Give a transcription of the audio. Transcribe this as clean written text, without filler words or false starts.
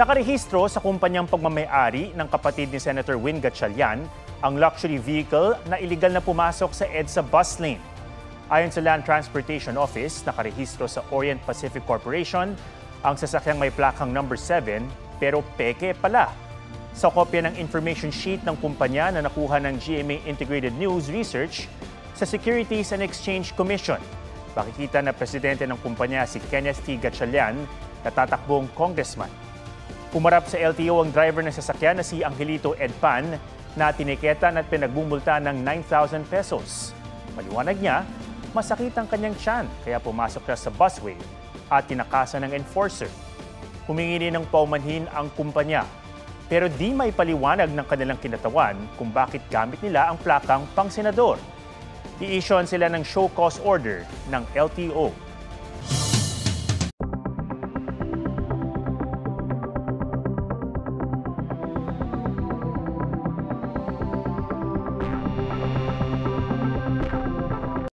Nakarehistro sa kumpanyang pagmamay-ari ng kapatid ni Senator Win Gatchalian ang luxury vehicle na iligal na pumasok sa EDSA bus lane. Ayon sa Land Transportation Office, nakarehistro sa Orient Pacific Corporation ang sasakyang may plakang number 7 pero peke pala. Sa kopya ng information sheet ng kumpanya na nakuha ng GMA Integrated News Research sa Securities and Exchange Commission, makikita na presidente ng kumpanya si Kenneth T. Gatchalian na tatakbong congressman. Pumarap sa LTO ang driver ng sasakyan na si Angelito Edpan na tiniketan at pinagbumulta ng 9,000 pesos. Maliwanag niya, masakit ang kanyang tiyan kaya pumasok siya sa busway at tinakasan ng enforcer. Humingi din ng paumanhin ang kumpanya pero di may paliwanag ng kanilang kinatawan kung bakit gamit nila ang plakang pang-senador. I-issuean sila ng show cause order ng LTO.